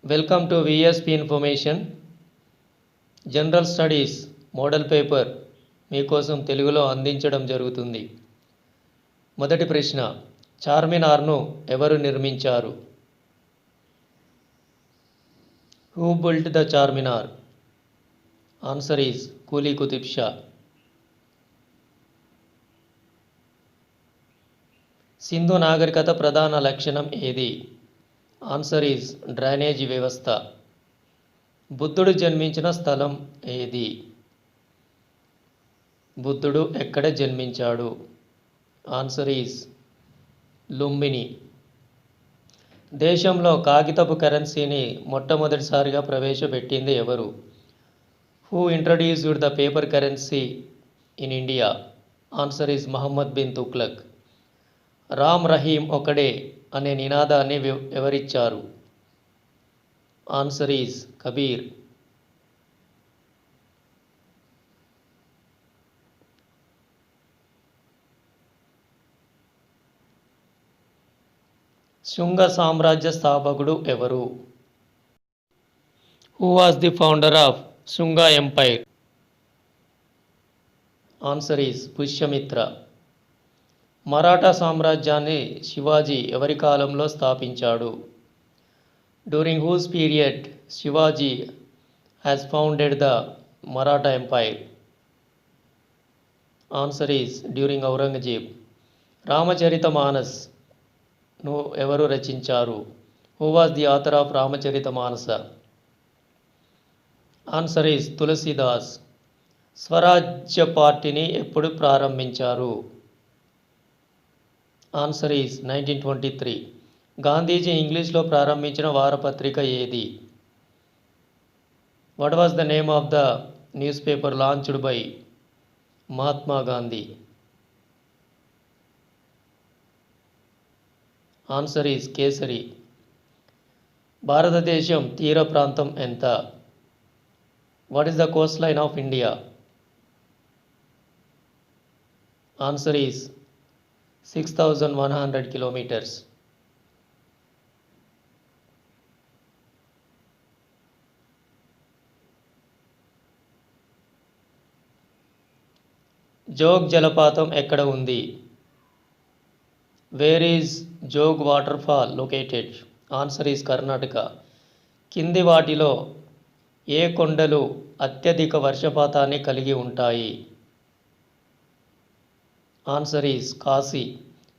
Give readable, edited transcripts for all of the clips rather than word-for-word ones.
Welcome to VSP information general studies model paper మీకోసం తెలుగులో అందించడం జరుగుతుంది. మొదటి ప్రశ్న, చార్మినార్ను ఎవరు నిర్మించారు? Who built the Charminar? Answer is కూలీ కుతుబ్ షా. సింధు నాగరికత ప్రధాన లక్షణం ఏది? ఆన్సర్ ఈజ్ డ్రైనేజీ వ్యవస్థ. బుద్ధుడు జన్మించిన స్థలం ఏది? బుద్ధుడు ఎక్కడ జన్మించాడు? Answer is Lumbini. దేశంలో కాగితపు కరెన్సీని మొట్టమొదటిసారిగా ప్రవేశపెట్టింది ఎవరు? Who introduced the paper currency in India? Answer is Muhammad bin Tughlaq. Ram Rahim ఒకడే అనే నినాదాన్ని ఎవరిచ్చారు? Answer is Kabir. శుంగ సామ్రాజ్య స్థాపకుడు ఎవరు? Who was the founder of Shunga empire? Answer is Pushyamitra. Maratha సామ్రాజ్యాన్ని శివాజీ ఎవరి కాలంలో స్థాపించాడు? During whose period Shivaji has founded the Maratha empire? Answer is during Aurangzeb. Ramcharitmanas ను ఎవరు రచించారు? Who was the author of Ramcharitmanas? Answer is Tulsidas. Swarajya పార్టీని ఎప్పుడు ప్రారంభించారు? Answer is 1923. గాంధీజీ ఇంగ్లీష్లో ప్రారంభించిన వారపత్రిక ఏది? What was the name of the news paper launched by Mahatma Gandhi? Answer is kesari. భారతదేశం తీర ప్రాంతం ఎంత? What is the Coast line of India? Answer is 6,100 kilometers. Jog జలపాతం ఎక్కడ ఉంది? Where is Jog water fall located? Answer is Karnataka. కింది వాటిలో ఏ కొండలు అత్యధిక వర్షపాతాన్ని కలిగి ఉంటాయి? Answer is Kashi.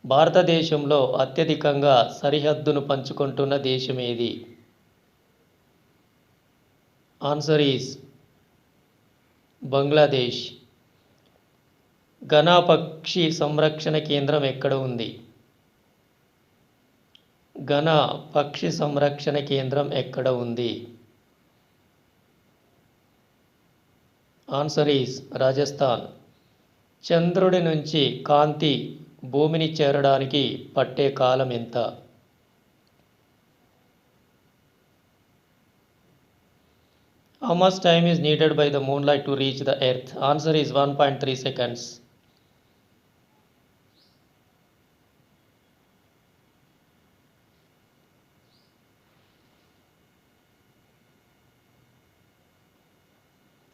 భారతదేశంలో అత్యధికంగా సరిహద్దును పంచుకుంటున్న దేశం ఏది? Answer is Bangladesh. ఘనా పక్షి సంరక్షణ కేంద్రం ఎక్కడ ఉంది? ఘనా పక్షి సంరక్షణ కేంద్రం ఎక్కడ ఉంది? Answer is Rajasthan. చంద్రుడి నుంచి కాంతి భూమిని చేరడానికి పట్టే కాలం ఎంత? How much time is needed by the moonlight to reach the earth? Answer is 1.3 seconds.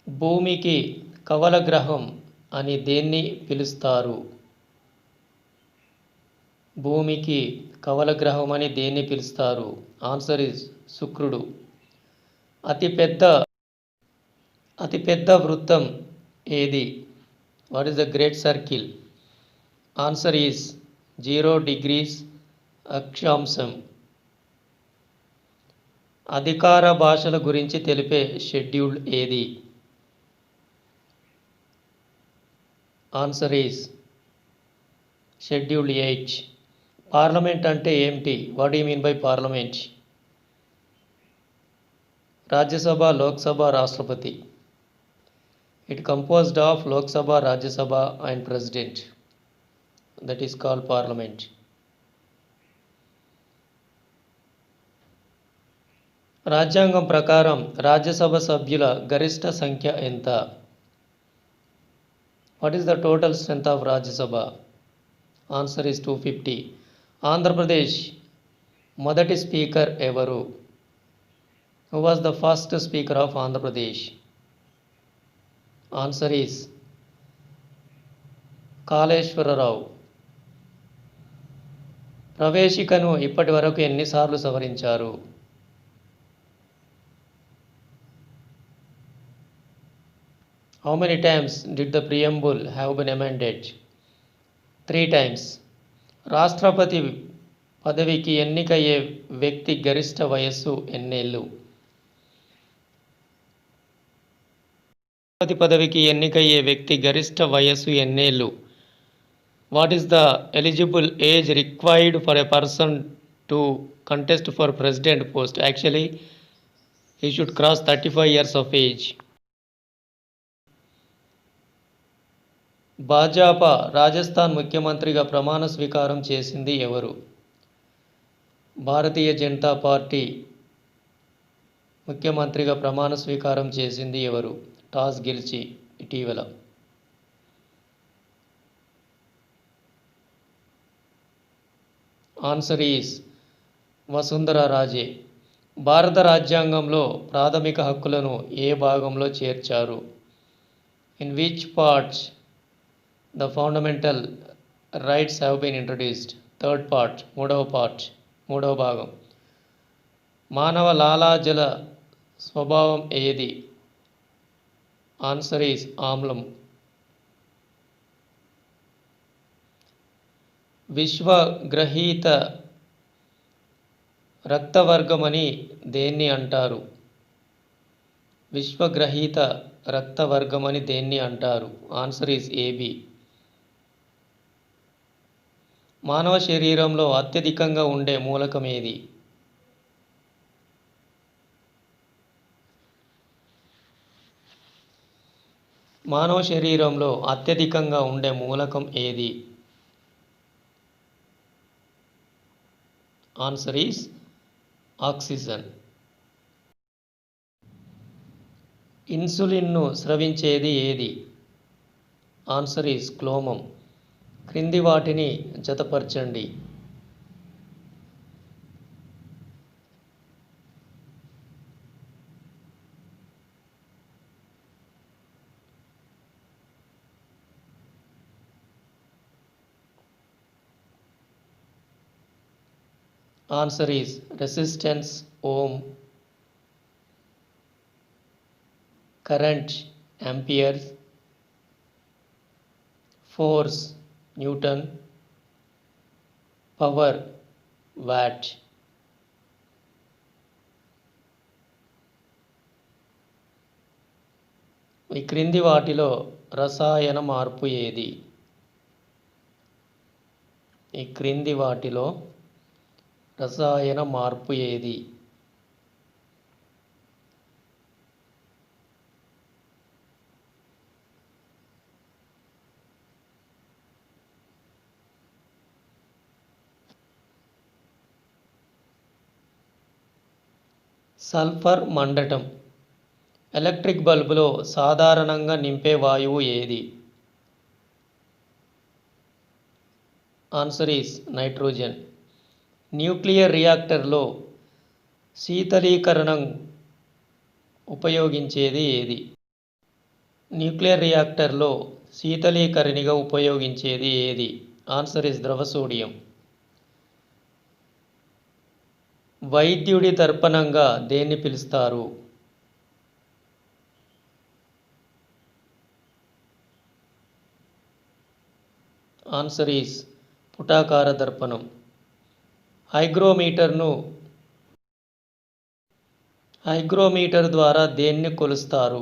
భూమికి కవల గ్రహం అని దేన్ని పిలుస్తారు? భూమికి కవల గ్రహం అని దేన్ని పిలుస్తారు? ఆన్సర్ ఈజ్ శుక్రుడు. అతిపెద్ద వృత్తం ఏది? What is the great circle? Answer is 0 degrees అక్షాంశం. అధికార భాషల గురించి తెలిపే షెడ్యూల్ ఏది? Answer is schedule 8. పార్లమెంట్ అంటే ఏమిటి? What you mean by parliament? Rajya Sabha, Lok Sabha, Rashtrapati. It composed of Lok Sabha, Rajya Sabha and president. That is called parliament. రాజ్యాంగం ప్రకారం రాజ్యసభ సభ్యుల గరిష్ట సంఖ్య ఎంత? What is the total strength of Rajya Sabha? Answer is 250. Andhra Pradesh మొదటి స్పీకర్ ఎవరు? Who was the first speaker of Andhra Pradesh? Answer is Kaleshwara Rao. ప్రవేశికను ఇప్పటి వరకు ఎన్నిసార్లు సవరించారు? How many times did the preamble have been amended? 3 times. రాష్ట్రపతి పదవికి ఎన్నికయ్యే వ్యక్తి గరిష్ట వయస్సు ఎన్నేళ్ళు? రాష్ట్రపతి పదవికి ఎన్నికయ్యే వ్యక్తి గరిష్ట వయస్సు ఎన్నేళ్ళు? What is the eligible age required for a person to contest for president post? Actually, he should cross 35 years of age. Bhajapa Rajasthan ముఖ్యమంత్రిగా ప్రమాణ స్వీకారం చేసింది ఎవరు? భారతీయ జనతా పార్టీ ముఖ్యమంత్రిగా ప్రమాణ స్వీకారం చేసింది ఎవరు? టాస్ గెలిచి ఇటీవల. Answer is Vasundhara Raje. భారత రాజ్యాంగంలో ప్రాథమిక హక్కులను ఏ భాగంలో చేర్చారు? In which parts the fundamental rights have been introduced? Third part, మూడవ భాగం. మానవ లాలాజల స్వభావం ఏది? ఆన్సర్ ఈస్ ఆమ్లం. విశ్వగ్రహీత రక్తవర్గమని దేన్ని అంటారు? విశ్వగ్రహీత రక్తవర్గమని దేన్ని అంటారు? Answer is AB. మానవ శరీరంలో అత్యధికంగా ఉండే మూలకం ఏది? మానవ శరీరంలో అత్యధికంగా ఉండే మూలకం ఏది? Answer is oxygen. ఇన్సులిన్ను స్రవించేది ఏది? ఆన్సర్ ఈస్ క్లోమం. క్రింది వాటిని జతపరచండి. Answer is resistance ohm, current amperes, force newton, power watt. ఈ క్రింది వాటిలో రసాయన మార్పు ఏది? ఈ క్రింది వాటిలో రసాయన మార్పు ఏది? సల్ఫర్ మండటం. ఎలక్ట్రిక్ బల్బులో సాధారణంగా నింపే వాయువు ఏది? Answer is nitrogen. న్యూక్లియర్ రియాక్టర్లో శీతలీకరణం ఉపయోగించేది ఏది? న్యూక్లియర్ రియాక్టర్లో శీతలీకరణిగా ఉపయోగించేది ఏది? ఆన్సర్ ఈస్ ద్రవ సోడియం. వైద్యుడి దర్పణంగా దేన్ని పిలుస్తారు? ఆన్సర్ ఈస్ పుటాకార దర్పణం. హైగ్రోమీటర్ ద్వారా దేన్ని కొలుస్తారు?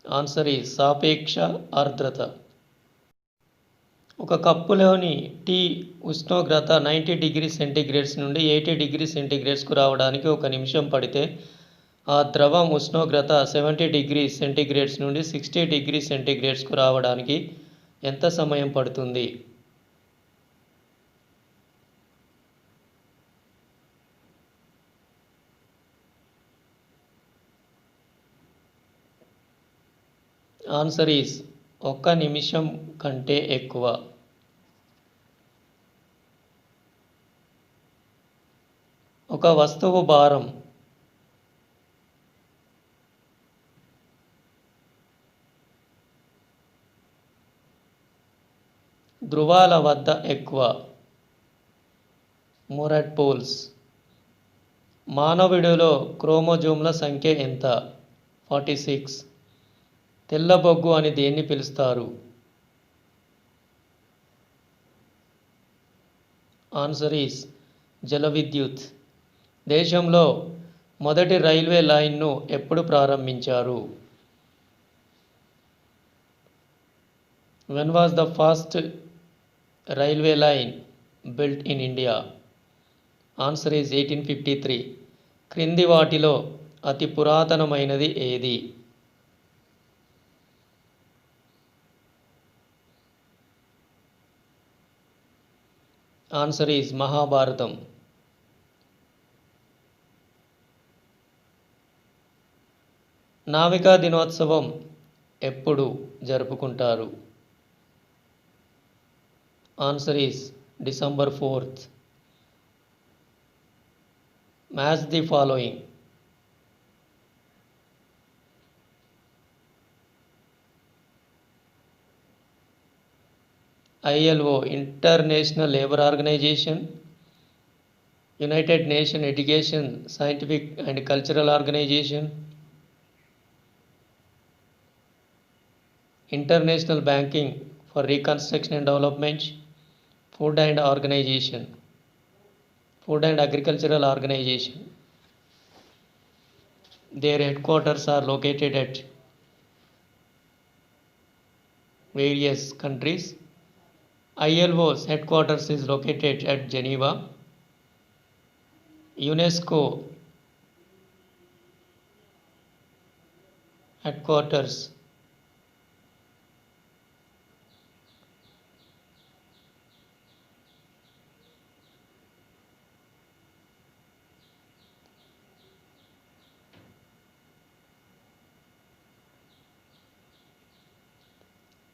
ఆన్సర్ ఈస్ సాపేక్ష ఆర్ద్రత. ఒక కప్పులోని టీ ఉష్ణోగ్రత 90 డిగ్రీ సెంటీగ్రేడ్స్ నుండి 80 డిగ్రీ సెంటీగ్రేడ్స్కు రావడానికి 1 నిమిషం పడితే ఆ ద్రవం ఉష్ణోగ్రత 70 డిగ్రీ సెంటీగ్రేడ్స్ నుండి 60 డిగ్రీ సెంటీగ్రేడ్స్కు రావడానికి ఎంత సమయం పడుతుంది? ఆన్సర్ ఈస్ 1 నిమిషం కంటే ఎక్కువ. ఒక వస్తువు భారం ధృవాల వద్ద ఎక్కువ, మోర్ అట్ పోల్స్. మానవుడిలో క్రోమోజోమ్ల సంఖ్య ఎంత? 46. తెల్లబొగ్గు అని దేన్ని పిలుస్తారు? ఆన్సర్ ఈస్ జల విద్యుత్. దేశంలో మొదటి రైల్వే లైన్ను ఎప్పుడు ప్రారంభించారు? When was the first railway line built in India? Answer is 1853. క్రింది వాటిలో అతి పురాతనమైనది ఏది? Answer is Mahabharatam. నావికా దినోత్సవం ఎప్పుడు జరుపుకుంటారు? Answer is December 4th. Match the following. ILO international labour organisation, united nation education scientific and cultural organisation, international banking for reconstruction and development, food and agricultural organization. Their headquarters are located at various countries. ILO's headquarters is located at Geneva. UNESCO headquarters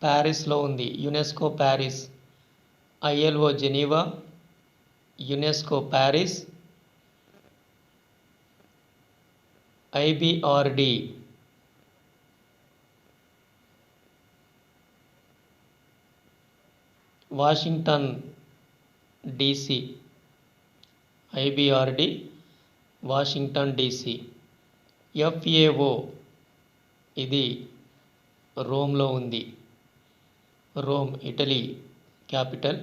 ప్యారిస్లో ఉంది. UNESCO Paris, ILO Geneva, UNESCO Paris, IBRD Washington DC, IBRD Washington DC. FAO ఇది రోమ్లో ఉంది. Rome Italy capital.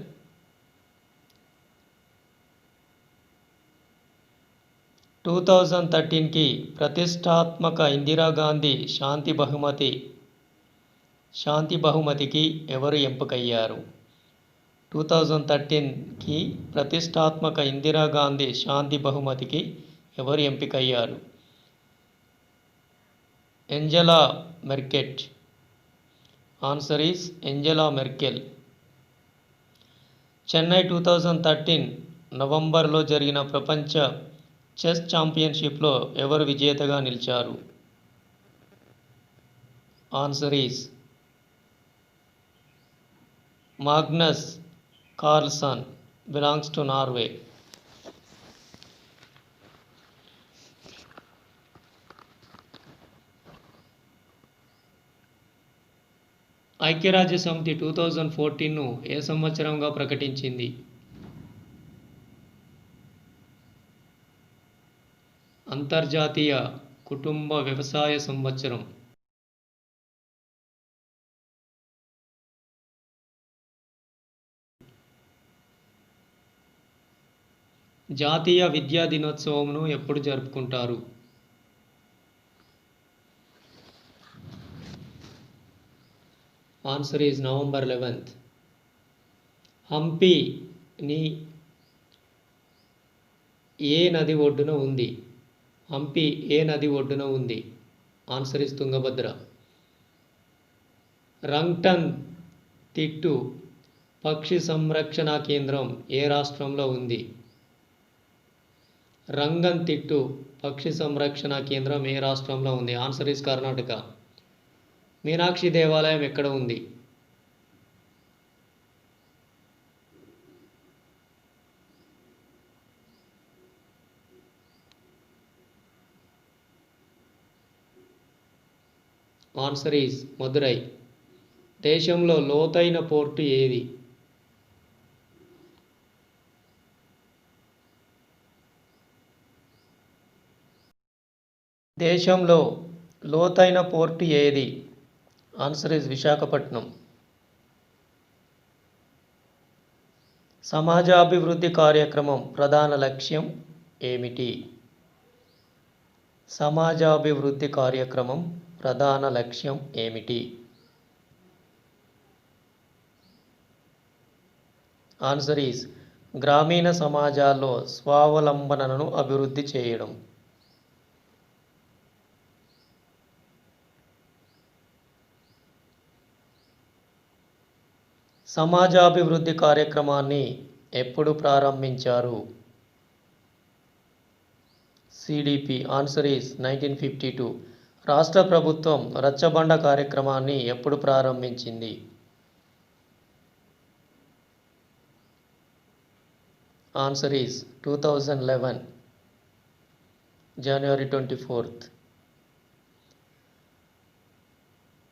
Two 2013కి ప్రతిష్టాత్మక ఇందిరాగాంధీ శాంతి బహుమతికి ఎవరు ఎంపికయ్యారు? 2013కి ప్రతిష్టాత్మక ఇందిరాగాంధీ శాంతి బహుమతికి ఎవరు ఎంపికయ్యారు? Angela Merkel. Answer is Angela Merkel. Chennai 2013 నవంబర్లో జరిగిన ప్రపంచ చెస్ ఛాంపియన్షిప్లో ఎవరు విజేతగా నిలిచారు? Answer is Magnus Carlsen, belongs to Norway. ఐక్యరాజ్య సమితి 2014ను ఏ సంవత్సరంగా ప్రకటించింది? అంతర్జాతీయ కుటుంబ వ్యవసాయ సంవత్సరం. జాతీయ విద్యా దినోత్సవంను ఎప్పుడు జరుపుకుంటారు? Answer is November 11th. హంపీని ఏ నది ఒడ్డున ఉంది? హంపి ఏ నది ఒడ్డున ఉంది? Answer is Tungabhadra. రంగ్టన్ తిట్టు పక్షి సంరక్షణ కేంద్రం ఏ రాష్ట్రంలో ఉంది? రంగన్ తిట్టు పక్షి సంరక్షణ కేంద్రం ఏ రాష్ట్రంలో ఉంది? Answer is Karnataka. మీనాక్షి దేవాలయం ఎక్కడ ఉంది? Answer is Madurai. దేశంలో లోతైన పోర్టు ఏది? దేశంలో లోతైన పోర్టు ఏది? Answer is Visakhapatnam. సమాజాభివృద్ధి కార్యక్రమం ప్రధాన లక్ష్యం ఏమిటి? సమాజాభివృద్ధి కార్యక్రమం ప్రధాన లక్ష్యం ఏమిటి? ఆన్సర్ ఈస్ గ్రామీణ సమాజాల్లో స్వావలంబనను అభివృద్ధి చేయడం. సమాజాభివృద్ధి కార్యక్రమాన్ని ఎప్పుడు ప్రారంభించారు? సిడిపి. Answer is 1952. రాష్ట్ర ప్రభుత్వం రచ్చబండ కార్యక్రమాన్ని ఎప్పుడు ప్రారంభించింది? Answer is 2011 January 24th.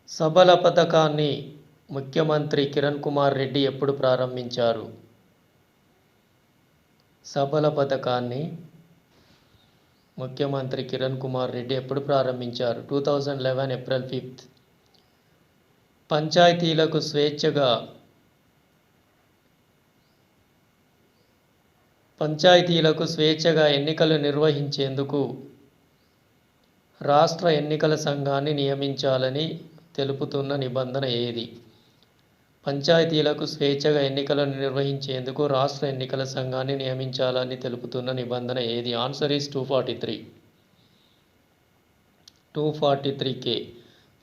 సబల పథకాన్ని ముఖ్యమంత్రి కిరణ్ కుమార్ రెడ్డి ఎప్పుడు ప్రారంభించారు? సబల పథకాన్ని ముఖ్యమంత్రి కిరణ్ కుమార్ రెడ్డి ఎప్పుడు ప్రారంభించారు? 2011 April 5th. పంచాయతీలకు స్వేచ్ఛగా ఎన్నికలు నిర్వహించేందుకు రాష్ట్ర ఎన్నికల సంఘాన్ని నియమించాలని తెలుపుతున్న నిబంధన ఏది? పంచాయతీలకు స్వేచ్ఛగా ఎన్నికలను నిర్వహించేందుకు రాష్ట్ర ఎన్నికల సంఘాన్ని నియమించాలని తెలుపుతున్న నిబంధన ఏది? Answer is 243. 243K.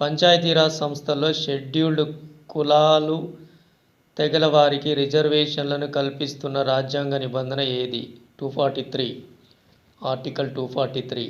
పంచాయతీరాజ్ సంస్థల్లో షెడ్యూల్డ్ కులాలు తెగల వారికి రిజర్వేషన్లను కల్పిస్తున్న రాజ్యాంగ నిబంధన ఏది? 243. ఆర్టికల్ 243.